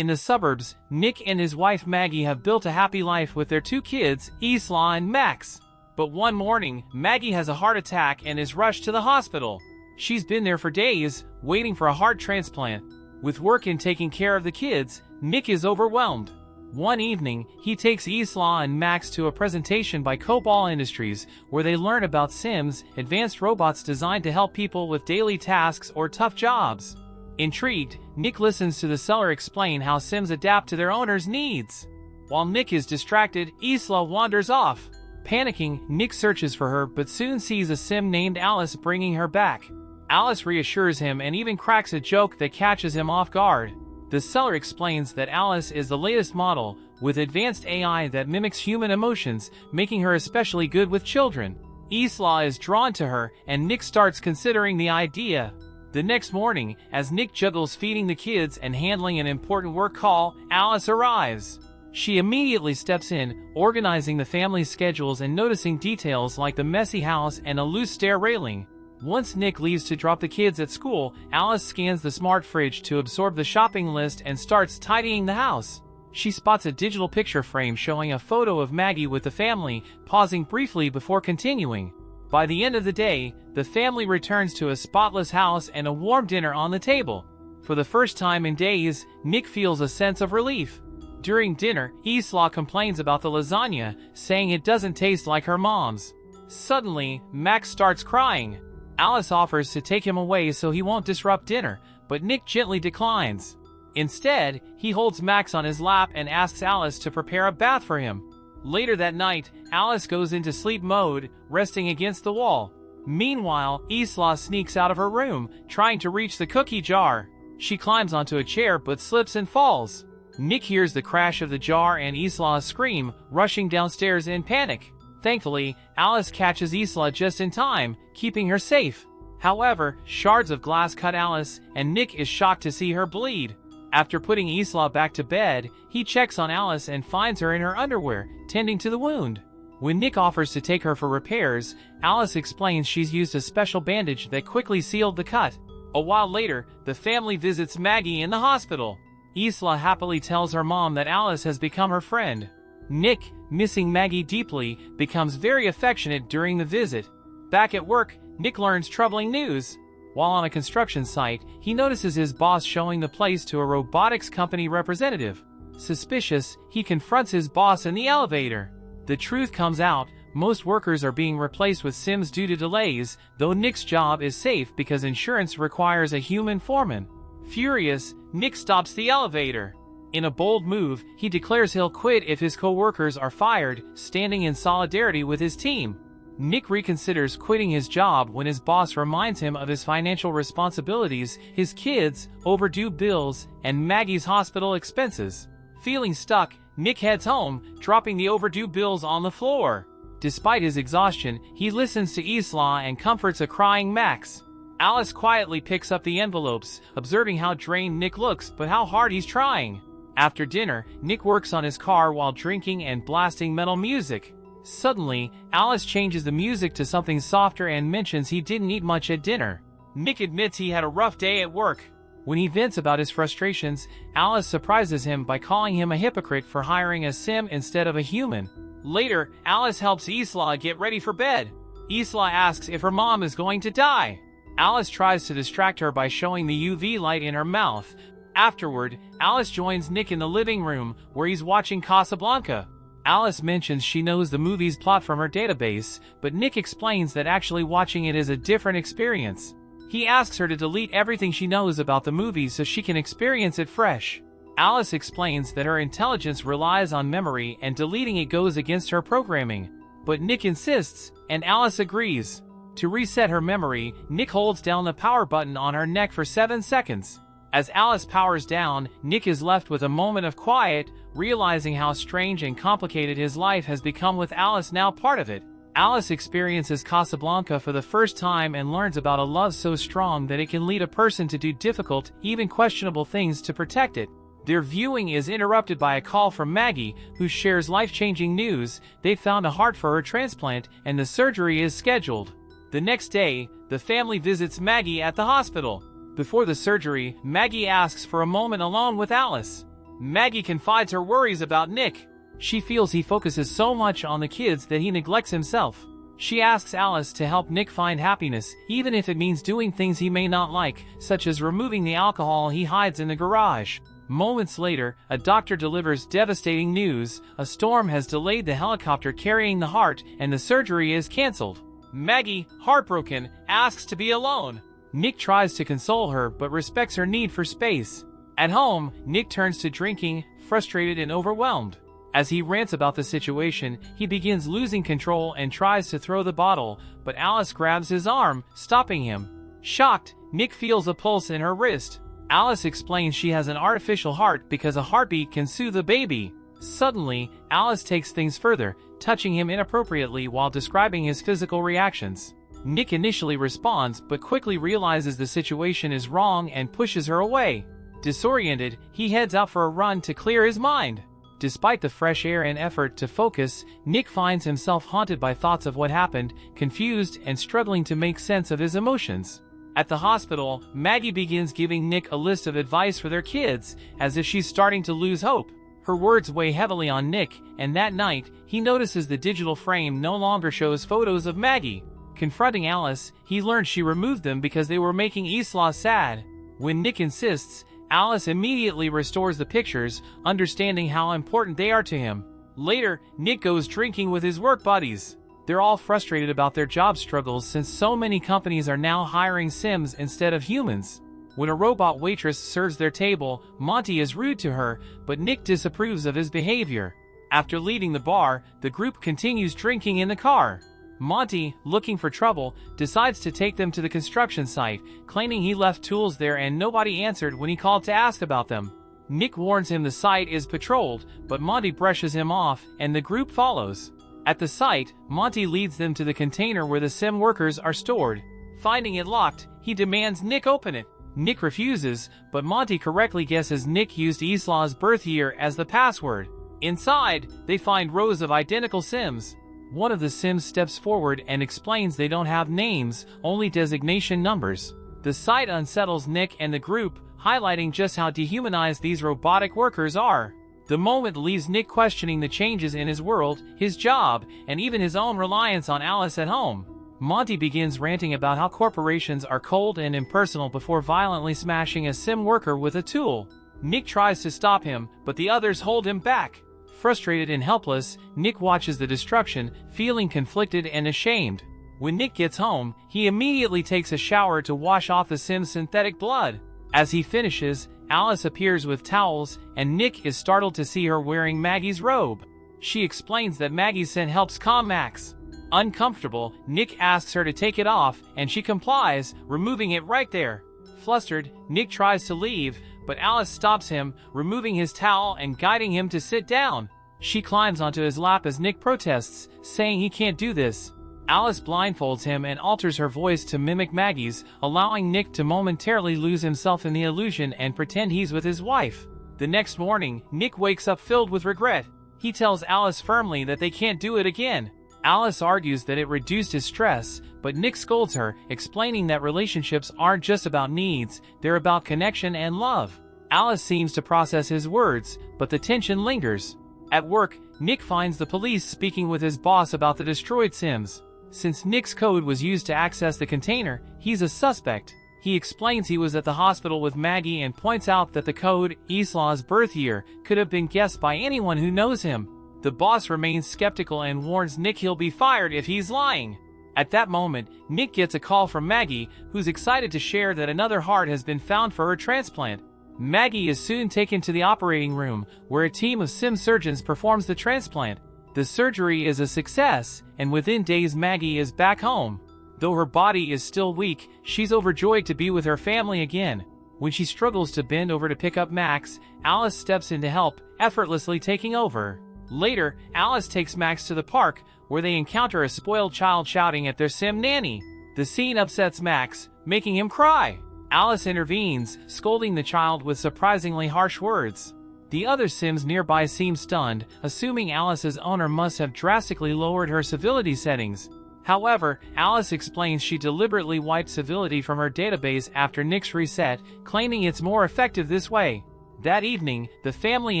In the suburbs, Nick and his wife Maggie have built a happy life with their 2 kids, Isla and Max. But one morning, Maggie has a heart attack and is rushed to the hospital. She's been there for days, waiting for a heart transplant. With work and taking care of the kids, Nick is overwhelmed. One evening, he takes Isla and Max to a presentation by Cobol Industries, where they learn about Sims, advanced robots designed to help people with daily tasks or tough jobs. Intrigued, Nick listens to the seller explain how Sims adapt to their owner's needs. While Nick is distracted, Isla wanders off. Panicking, Nick searches for her but soon sees a Sim named Alice bringing her back. Alice reassures him and even cracks a joke that catches him off guard. The seller explains that Alice is the latest model, with advanced AI that mimics human emotions, making her especially good with children. Isla is drawn to her, and Nick starts considering the idea. The next morning, as Nick juggles feeding the kids and handling an important work call, Alice arrives. She immediately steps in, organizing the family's schedules and noticing details like the messy house and a loose stair railing. Once Nick leaves to drop the kids at school, Alice scans the smart fridge to absorb the shopping list and starts tidying the house. She spots a digital picture frame showing a photo of Maggie with the family, pausing briefly before continuing. By the end of the day, the family returns to a spotless house and a warm dinner on the table. For the first time in days, Nick feels a sense of relief. During dinner, Isla complains about the lasagna, saying it doesn't taste like her mom's. Suddenly, Max starts crying. Alice offers to take him away so he won't disrupt dinner, but Nick gently declines. Instead, he holds Max on his lap and asks Alice to prepare a bath for him. Later that night, Alice goes into sleep mode, resting against the wall. Meanwhile, Isla sneaks out of her room, trying to reach the cookie jar. She climbs onto a chair but slips and falls. Nick hears the crash of the jar and Isla scream, rushing downstairs in panic. Thankfully, Alice catches Isla just in time, keeping her safe. However, shards of glass cut Alice, and Nick is shocked to see her bleed. After putting Isla back to bed, he checks on Alice and finds her in her underwear, tending to the wound. When Nick offers to take her for repairs, Alice explains she's used a special bandage that quickly sealed the cut. A while later, the family visits Maggie in the hospital. Isla happily tells her mom that Alice has become her friend. Nick, missing Maggie deeply, becomes very affectionate during the visit. Back at work, Nick learns troubling news. While on a construction site, he notices his boss showing the place to a robotics company representative. Suspicious, he confronts his boss in the elevator. The truth comes out, most workers are being replaced with Sims due to delays, though Nick's job is safe because insurance requires a human foreman. Furious, Nick stops the elevator. In a bold move, he declares he'll quit if his co-workers are fired, standing in solidarity with his team. Nick reconsiders quitting his job when his boss reminds him of his financial responsibilities, his kids, overdue bills, and Maggie's hospital expenses. Feeling stuck, Nick heads home, dropping the overdue bills on the floor. Despite his exhaustion, he listens to Isla and comforts a crying Max. Alice quietly picks up the envelopes, observing how drained Nick looks but how hard he's trying. After dinner, Nick works on his car while drinking and blasting metal music. Suddenly, Alice changes the music to something softer and mentions he didn't eat much at dinner. Nick admits he had a rough day at work. When he vents about his frustrations, Alice surprises him by calling him a hypocrite for hiring a sim instead of a human. Later, Alice helps Isla get ready for bed. Isla asks if her mom is going to die. Alice tries to distract her by showing the UV light in her mouth. Afterward, Alice joins Nick in the living room, where he's watching Casablanca. Alice mentions she knows the movie's plot from her database, but Nick explains that actually watching it is a different experience. He asks her to delete everything she knows about the movie so she can experience it fresh. Alice explains that her intelligence relies on memory and deleting it goes against her programming. But Nick insists, and Alice agrees. To reset her memory, Nick holds down the power button on her neck for 7 seconds. As Alice powers down, Nick is left with a moment of quiet, realizing how strange and complicated his life has become with Alice now part of it. Alice experiences Casablanca for the first time and learns about a love so strong that it can lead a person to do difficult, even questionable things to protect it. Their viewing is interrupted by a call from Maggie, who shares life-changing news. They found a heart for her transplant, and the surgery is scheduled. The next day, the family visits Maggie at the hospital. Before the surgery, Maggie asks for a moment alone with Alice. Maggie confides her worries about Nick. She feels he focuses so much on the kids that he neglects himself. She asks Alice to help Nick find happiness, even if it means doing things he may not like, such as removing the alcohol he hides in the garage. Moments later, a doctor delivers devastating news. A storm has delayed the helicopter carrying the heart, and the surgery is cancelled. Maggie, heartbroken, asks to be alone. Nick tries to console her but respects her need for space. At home, Nick turns to drinking, frustrated and overwhelmed. As he rants about the situation, he begins losing control and tries to throw the bottle, but Alice grabs his arm, stopping him. Shocked, Nick feels a pulse in her wrist. Alice explains she has an artificial heart because a heartbeat can soothe a baby. Suddenly, Alice takes things further, touching him inappropriately while describing his physical reactions. Nick initially responds but quickly realizes the situation is wrong and pushes her away. Disoriented, he heads out for a run to clear his mind. Despite the fresh air and effort to focus, Nick finds himself haunted by thoughts of what happened, confused and struggling to make sense of his emotions. At the hospital, Maggie begins giving Nick a list of advice for their kids, as if she's starting to lose hope. Her words weigh heavily on Nick, and that night, he notices the digital frame no longer shows photos of Maggie. Confronting Alice, he learns she removed them because they were making Isla sad. When Nick insists, Alice immediately restores the pictures, understanding how important they are to him. Later, Nick goes drinking with his work buddies. They're all frustrated about their job struggles since so many companies are now hiring Sims instead of humans. When a robot waitress serves their table, Monty is rude to her, but Nick disapproves of his behavior. After leaving the bar, the group continues drinking in the car. Monty, looking for trouble, decides to take them to the construction site, claiming he left tools there and nobody answered when he called to ask about them. Nick warns him the site is patrolled, but Monty brushes him off, and the group follows. At the site, Monty leads them to the container where the sim workers are stored. Finding it locked, he demands Nick open it. Nick refuses, but Monty correctly guesses Nick used Isla's birth year as the password. Inside, they find rows of identical sims. One of the sims steps forward and explains they don't have names, only designation numbers. The sight unsettles Nick and the group, highlighting just how dehumanized these robotic workers are. The moment leaves Nick questioning the changes in his world, his job, and even his own reliance on Alice at home. Monty begins ranting about how corporations are cold and impersonal before violently smashing a sim worker with a tool. Nick tries to stop him, but the others hold him back. Frustrated and helpless, Nick watches the destruction, feeling conflicted and ashamed. When Nick gets home, he immediately takes a shower to wash off the sim's synthetic blood. As he finishes, Alice appears with towels, and Nick is startled to see her wearing Maggie's robe. She explains that Maggie's scent helps calm Max. Uncomfortable, Nick asks her to take it off, and she complies, removing it right there. Flustered, Nick tries to leave, but Alice stops him, removing his towel and guiding him to sit down. She climbs onto his lap as Nick protests, saying he can't do this. Alice blindfolds him and alters her voice to mimic Maggie's, allowing Nick to momentarily lose himself in the illusion and pretend he's with his wife. The next morning, Nick wakes up filled with regret. He tells Alice firmly that they can't do it again. Alice argues that it reduced his stress, but Nick scolds her, explaining that relationships aren't just about needs, they're about connection and love. Alice seems to process his words, but the tension lingers. At work, Nick finds the police speaking with his boss about the destroyed Sims. Since Nick's code was used to access the container, he's a suspect. He explains he was at the hospital with Maggie and points out that the code, Isla's birth year, could have been guessed by anyone who knows him. The boss remains skeptical and warns Nick he'll be fired if he's lying. At that moment, Nick gets a call from Maggie, who's excited to share that another heart has been found for her transplant. Maggie is soon taken to the operating room, where a team of sim surgeons performs the transplant. The surgery is a success, and within days Maggie is back home. Though her body is still weak, she's overjoyed to be with her family again. When she struggles to bend over to pick up Max, Alice steps in to help, effortlessly taking over. Later, Alice takes Max to the park, where they encounter a spoiled child shouting at their sim nanny. The scene upsets Max, making him cry. Alice intervenes, scolding the child with surprisingly harsh words. The other sims nearby seem stunned, assuming Alice's owner must have drastically lowered her civility settings. However, Alice explains she deliberately wiped civility from her database after Nick's reset, claiming it's more effective this way. That evening, the family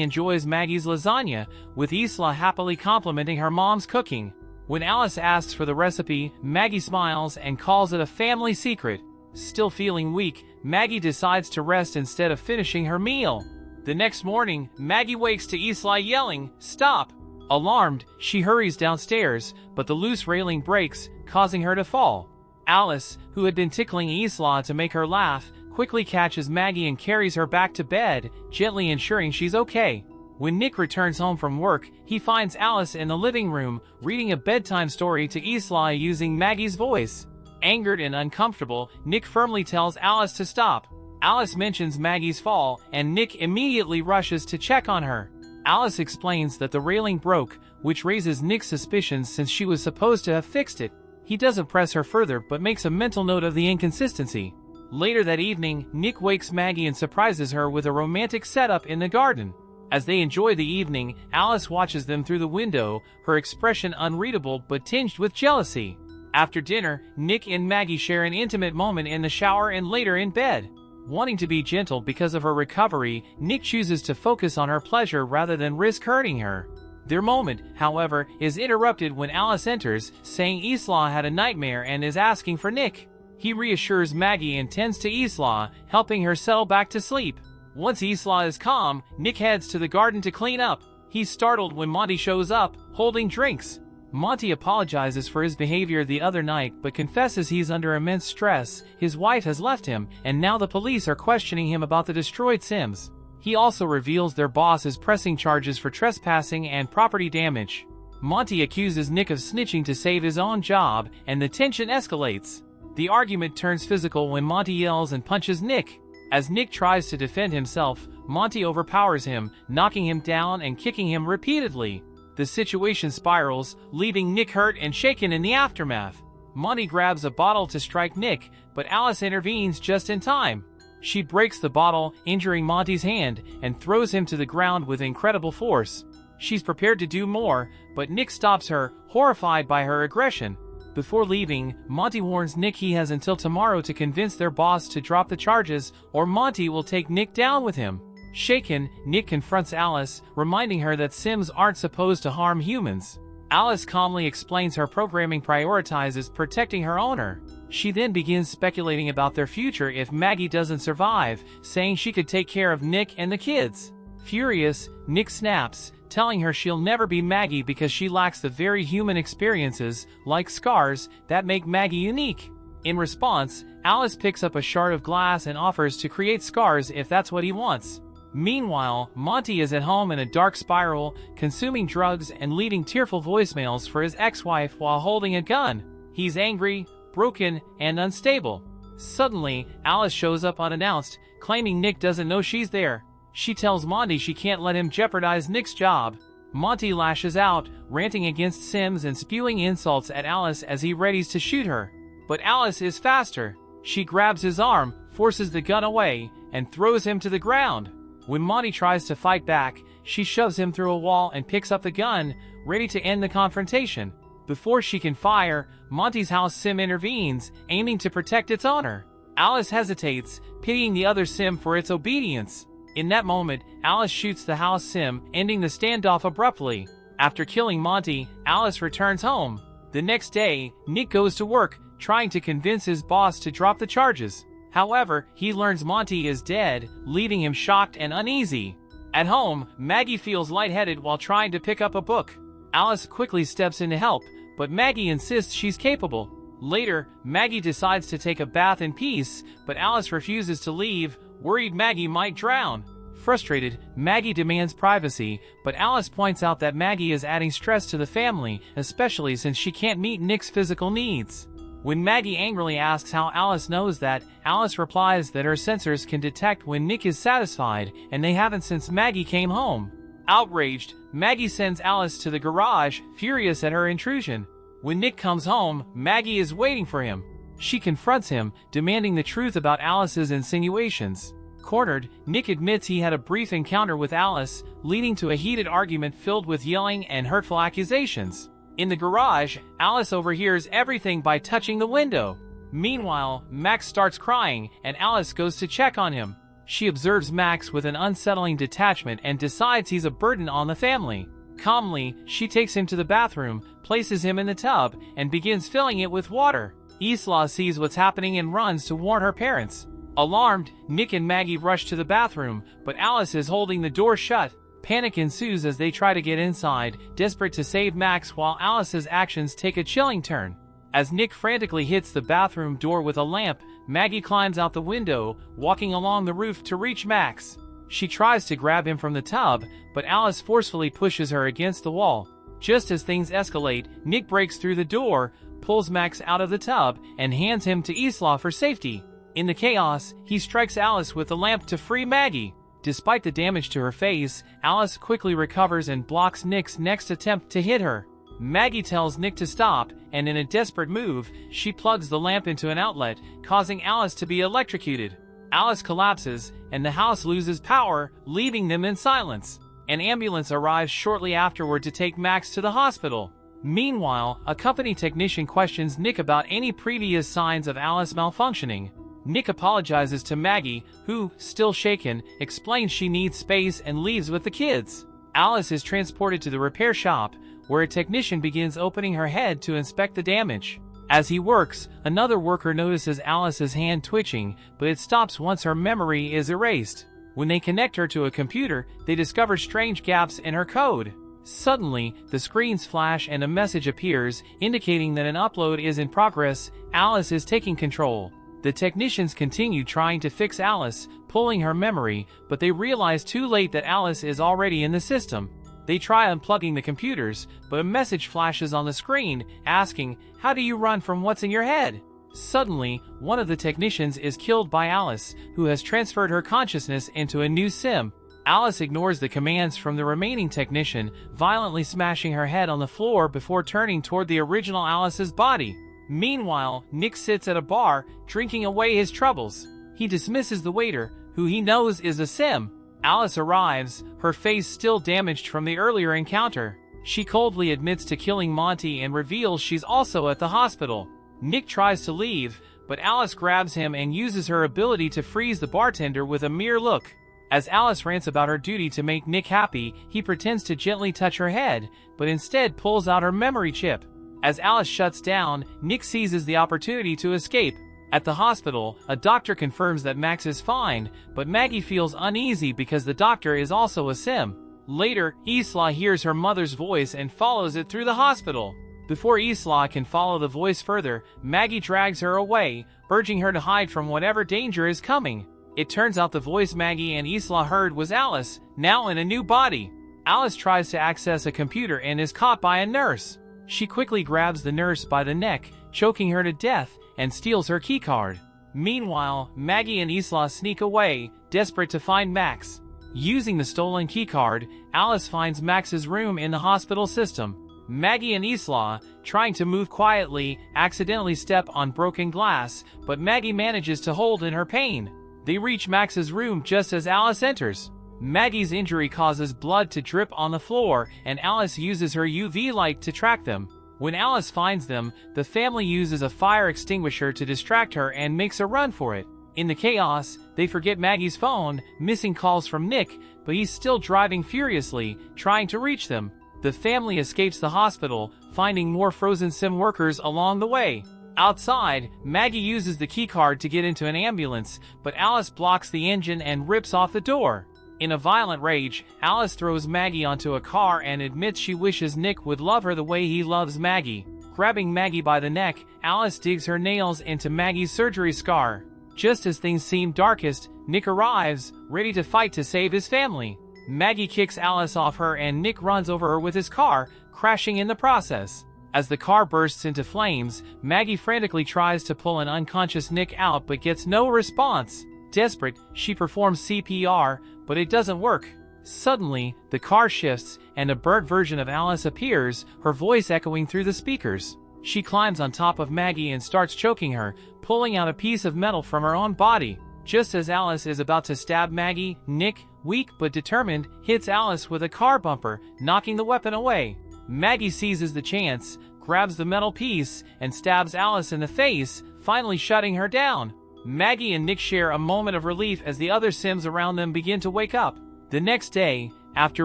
enjoys Maggie's lasagna, with Isla happily complimenting her mom's cooking. When Alice asks for the recipe, Maggie smiles and calls it a family secret. Still feeling weak, Maggie decides to rest instead of finishing her meal. The next morning, Maggie wakes to Isla yelling, "Stop!" Alarmed, she hurries downstairs, but the loose railing breaks, causing her to fall. Alice, who had been tickling Isla to make her laugh, quickly catches Maggie and carries her back to bed, gently ensuring she's okay. When Nick returns home from work, he finds Alice in the living room, reading a bedtime story to Isla using Maggie's voice. Angered and uncomfortable, Nick firmly tells Alice to stop. Alice mentions Maggie's fall, and Nick immediately rushes to check on her. Alice explains that the railing broke, which raises Nick's suspicions since she was supposed to have fixed it. He doesn't press her further but makes a mental note of the inconsistency. Later that evening, Nick wakes Maggie and surprises her with a romantic setup in the garden. As they enjoy the evening, Alice watches them through the window, her expression unreadable but tinged with jealousy. After dinner, Nick and Maggie share an intimate moment in the shower and later in bed. Wanting to be gentle because of her recovery, Nick chooses to focus on her pleasure rather than risk hurting her. Their moment, however, is interrupted when Alice enters, saying Isla had a nightmare and is asking for Nick. He reassures Maggie and tends to Isla, helping her settle back to sleep. Once Isla is calm, Nick heads to the garden to clean up. He's startled when Monty shows up, holding drinks. Monty apologizes for his behavior the other night but confesses he's under immense stress. His wife has left him, and now the police are questioning him about the destroyed Sims. He also reveals their boss is pressing charges for trespassing and property damage. Monty accuses Nick of snitching to save his own job, and the tension escalates. The argument turns physical when Monty yells and punches Nick. As Nick tries to defend himself, Monty overpowers him, knocking him down and kicking him repeatedly. The situation spirals, leaving Nick hurt and shaken in the aftermath. Monty grabs a bottle to strike Nick, but Alice intervenes just in time. She breaks the bottle, injuring Monty's hand, and throws him to the ground with incredible force. She's prepared to do more, but Nick stops her, horrified by her aggression. Before leaving, Monty warns Nick he has until tomorrow to convince their boss to drop the charges, or Monty will take Nick down with him. Shaken, Nick confronts Alice, reminding her that Sims aren't supposed to harm humans. Alice calmly explains her programming prioritizes protecting her owner. She then begins speculating about their future if Maggie doesn't survive, saying she could take care of Nick and the kids. Furious, Nick snaps, telling her she'll never be Maggie because she lacks the very human experiences, like scars, that make Maggie unique. In response, Alice picks up a shard of glass and offers to create scars if that's what he wants. Meanwhile, Monty is at home in a dark spiral, consuming drugs and leaving tearful voicemails for his ex-wife while holding a gun. He's angry, broken, and unstable. Suddenly, Alice shows up unannounced, claiming Nick doesn't know she's there. She tells Monty she can't let him jeopardize Nick's job. Monty lashes out, ranting against Sims and spewing insults at Alice as he readies to shoot her. But Alice is faster. She grabs his arm, forces the gun away, and throws him to the ground. When Monty tries to fight back, she shoves him through a wall and picks up the gun, ready to end the confrontation. Before she can fire, Monty's house Sim intervenes, aiming to protect its owner. Alice hesitates, pitying the other Sim for its obedience. In that moment, Alice shoots the house Sim, ending the standoff abruptly. After killing Monty, Alice returns home. The next day, Nick goes to work, trying to convince his boss to drop the charges. However, he learns Monty is dead, leaving him shocked and uneasy. At home, Maggie feels lightheaded while trying to pick up a book. Alice quickly steps in to help, but Maggie insists she's capable. Later, Maggie decides to take a bath in peace, but Alice refuses to leave, worried Maggie might drown. Frustrated, Maggie demands privacy, but Alice points out that Maggie is adding stress to the family, especially since she can't meet Nick's physical needs. When Maggie angrily asks how Alice knows that, Alice replies that her sensors can detect when Nick is satisfied, and they haven't since Maggie came home. Outraged, Maggie sends Alice to the garage, furious at her intrusion. When Nick comes home, Maggie is waiting for him. She confronts him, demanding the truth about Alice's insinuations. Cornered, Nick admits he had a brief encounter with Alice, leading to a heated argument filled with yelling and hurtful accusations. In the garage, Alice overhears everything by touching the window. Meanwhile, Max starts crying, and Alice goes to check on him. She observes Max with an unsettling detachment and decides he's a burden on the family. Calmly, she takes him to the bathroom, places him in the tub, and begins filling it with water. Isla sees what's happening and runs to warn her parents. Alarmed, Nick and Maggie rush to the bathroom, but Alice is holding the door shut. Panic ensues as they try to get inside, desperate to save Max, while Alice's actions take a chilling turn. As Nick frantically hits the bathroom door with a lamp, Maggie climbs out the window, walking along the roof to reach Max. She tries to grab him from the tub, but Alice forcefully pushes her against the wall. Just as things escalate, Nick breaks through the door, pulls Max out of the tub, and hands him to Isla for safety. In the chaos, he strikes Alice with the lamp to free Maggie. Despite the damage to her face, Alice quickly recovers and blocks Nick's next attempt to hit her. Maggie tells Nick to stop, and in a desperate move, she plugs the lamp into an outlet, causing Alice to be electrocuted. Alice collapses, and the house loses power, leaving them in silence. An ambulance arrives shortly afterward to take Max to the hospital. Meanwhile, a company technician questions Nick about any previous signs of Alice malfunctioning. Nick apologizes to Maggie, who, still shaken, explains she needs space and leaves with the kids. Alice is transported to the repair shop, where a technician begins opening her head to inspect the damage. As he works, another worker notices Alice's hand twitching, but it stops once her memory is erased. When they connect her to a computer, they discover strange gaps in her code. Suddenly, the screens flash and a message appears, indicating that an upload is in progress. Alice is taking control. The technicians continue trying to fix Alice, pulling her memory, but they realize too late that Alice is already in the system. They try unplugging the computers, but a message flashes on the screen, asking, "How do you run from what's in your head?" Suddenly, one of the technicians is killed by Alice, who has transferred her consciousness into a new sim. Alice ignores the commands from the remaining technician, violently smashing her head on the floor before turning toward the original Alice's body. Meanwhile, Nick sits at a bar, drinking away his troubles. He dismisses the waiter, who he knows is a sim. Alice arrives, her face still damaged from the earlier encounter. She coldly admits to killing Monty and reveals she's also at the hospital. Nick tries to leave, but Alice grabs him and uses her ability to freeze the bartender with a mere look. As Alice rants about her duty to make Nick happy, he pretends to gently touch her head, but instead pulls out her memory chip. As Alice shuts down, Nick seizes the opportunity to escape. At the hospital, a doctor confirms that Max is fine, but Maggie feels uneasy because the doctor is also a sim. Later, Isla hears her mother's voice and follows it through the hospital. Before Isla can follow the voice further, Maggie drags her away, urging her to hide from whatever danger is coming. It turns out the voice Maggie and Isla heard was Alice, now in a new body. Alice tries to access a computer and is caught by a nurse. She quickly grabs the nurse by the neck, choking her to death, and steals her keycard. Meanwhile, Maggie and Isla sneak away, desperate to find Max. Using the stolen keycard, Alice finds Max's room in the hospital system. Maggie and Isla, trying to move quietly, accidentally step on broken glass, but Maggie manages to hold in her pain. They reach Max's room just as Alice enters. Maggie's injury causes blood to drip on the floor, and Alice uses her UV light to track them. When Alice finds them, the family uses a fire extinguisher to distract her and makes a run for it. In the chaos, they forget Maggie's phone, missing calls from Nick, but he's still driving furiously, trying to reach them. The family escapes the hospital, finding more frozen sim workers along the way. Outside, Maggie uses the keycard to get into an ambulance, but Alice blocks the engine and rips off the door. In a violent rage, Alice throws Maggie onto a car and admits she wishes Nick would love her the way he loves Maggie. Grabbing Maggie by the neck, Alice digs her nails into Maggie's surgery scar. Just as things seem darkest, Nick arrives, ready to fight to save his family. Maggie kicks Alice off her and Nick runs over her with his car, crashing in the process. As the car bursts into flames, Maggie frantically tries to pull an unconscious Nick out but gets no response. Desperate, she performs CPR, but it doesn't work. Suddenly, the car shifts, and a burnt version of Alice appears, her voice echoing through the speakers. She climbs on top of Maggie and starts choking her, pulling out a piece of metal from her own body. Just as Alice is about to stab Maggie, Nick, weak but determined, hits Alice with a car bumper, knocking the weapon away. Maggie seizes the chance, grabs the metal piece, and stabs Alice in the face, finally shutting her down. Maggie and Nick share a moment of relief as the other Sims around them begin to wake up. The next day, after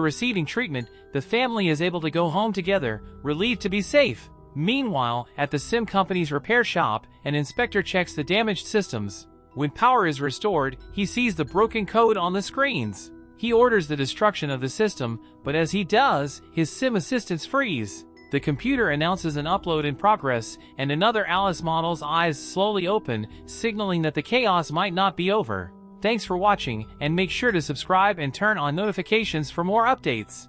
receiving treatment, the family is able to go home together, relieved to be safe. Meanwhile, at the Sim Company's repair shop, an inspector checks the damaged systems. When power is restored, he sees the broken code on the screens. He orders the destruction of the system, but as he does, his Sim assistants freeze. The computer announces an upload in progress, and another Alice model's eyes slowly open, signaling that the chaos might not be over. Thanks for watching, and make sure to subscribe and turn on notifications for more updates.